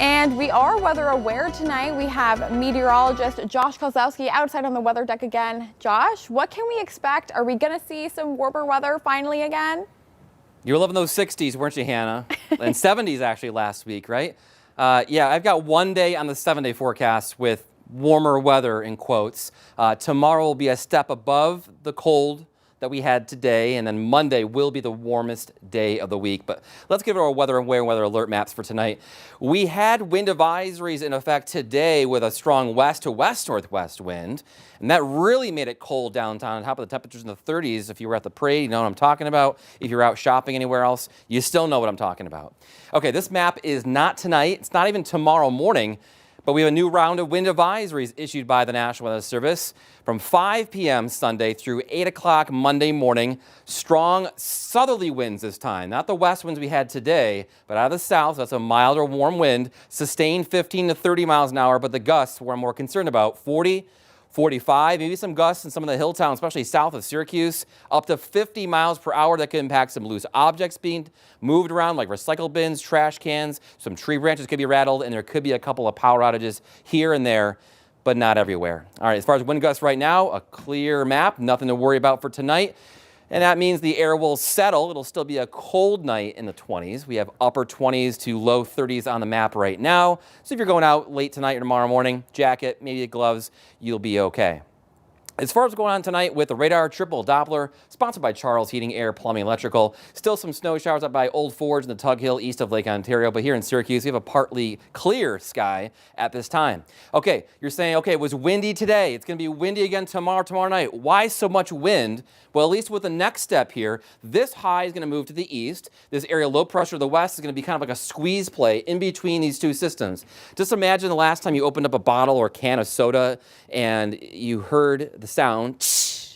And we are weather aware tonight. We have meteorologist Josh Kozlowski outside on the weather deck again. Josh, what can we expect? Are we going to see some warmer weather finally again? You were loving those 60s, weren't you, Hannah? And 70s actually last week, right? Yeah, I've got one day on the 7-day forecast with warmer weather in quotes. Tomorrow will be a step above the cold that we had today, and then Monday will be the warmest day of the week. But let's give it our weather and weather alert maps for tonight. We had wind advisories in effect today with a strong west to west northwest wind, and that really made it cold downtown. On top of the temperatures in the 30s, if you were at the parade, you know what I'm talking about. If you're out shopping anywhere else, you still know what I'm talking about. Okay, this map is not tonight. It's not even tomorrow morning. But we have a new round of wind advisories issued by the National Weather Service from 5 p.m. Sunday through 8 o'clock Monday morning. Strong southerly winds this time, not the west winds we had today, but out of the south. That's a milder warm wind, sustained 15 to 30 miles an hour, but the gusts we're more concerned about, 40, 45, maybe some gusts in some of the hill towns, especially south of Syracuse, up to 50 miles per hour. That could impact some loose objects being moved around, like recycle bins, trash cans. Some tree branches could be rattled, and there could be a couple of power outages here and there, but not everywhere. All right, as far as wind gusts right now, a clear map, nothing to worry about for tonight. And that means the air will settle. It'll still be a cold night in the 20s. We have upper 20s to low 30s on the map right now. So if you're going out late tonight or tomorrow morning, jacket, maybe gloves, you'll be okay. As far as what's going on tonight with the radar triple Doppler, sponsored by Charles Heating, Air, Plumbing, Electrical. Still some snow showers up by Old Forge and the Tug Hill east of Lake Ontario. But here in Syracuse, we have a partly clear sky at this time. Okay, you're saying, okay, it was windy today. It's going to be windy again tomorrow night. Why so much wind? Well, at least with the next step here, this high is going to move to the east. This area low pressure to the west is going to be kind of like a squeeze play in between these two systems. Just imagine the last time you opened up a bottle or can of soda and you heard the sound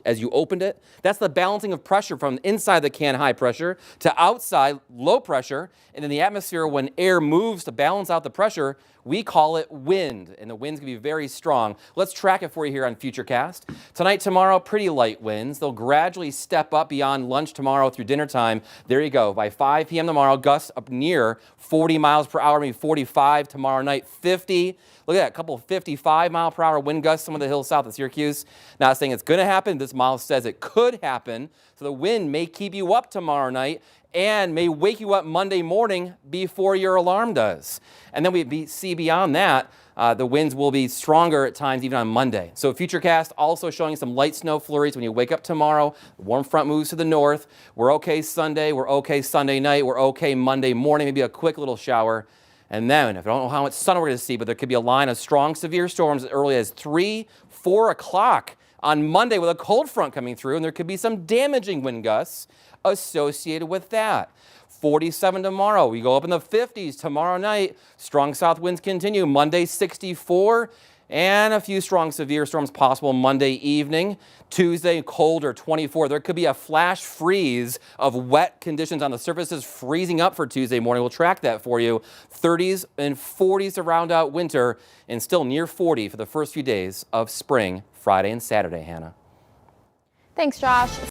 as you opened it. That's the balancing of pressure from inside the can, high pressure, to outside, low pressure. And in the atmosphere, when air moves to balance out the pressure, we call it wind, and the wind's gonna be very strong. Let's track it for you here on Futurecast. Tonight, tomorrow, pretty light winds. They'll gradually step up beyond lunch tomorrow through dinner time. There you go. By 5 p.m. tomorrow, gusts up near 40 miles per hour, maybe 45 tomorrow night, 50. Look at that, a couple of 55 mile per hour wind gusts, some of the hills south of Syracuse. Not saying it's going to happen. This model says it could happen. So the wind may keep you up tomorrow night and may wake you up Monday morning before your alarm does. And then we see beyond that, the winds will be stronger at times even on Monday. So Futurecast also showing some light snow flurries when you wake up tomorrow. The warm front moves to the north. We're okay Sunday. We're okay Sunday night. We're okay Monday morning. Maybe a quick little shower. And then, if I don't know how much sun we're going to see, but there could be a line of strong, severe storms as early as 3, 4 o'clock on Monday with a cold front coming through, and there could be some damaging wind gusts associated with that. 47 tomorrow. We go up in the 50s tomorrow night. Strong south winds continue. Monday, 64. And a few strong severe storms possible Monday evening. Tuesday, colder, 24. There could be a flash freeze of wet conditions on the surfaces freezing up for Tuesday morning. We'll track that for you. 30s and 40s to round out winter, and still near 40 for the first few days of spring, Friday and Saturday, Hannah. Thanks, Josh.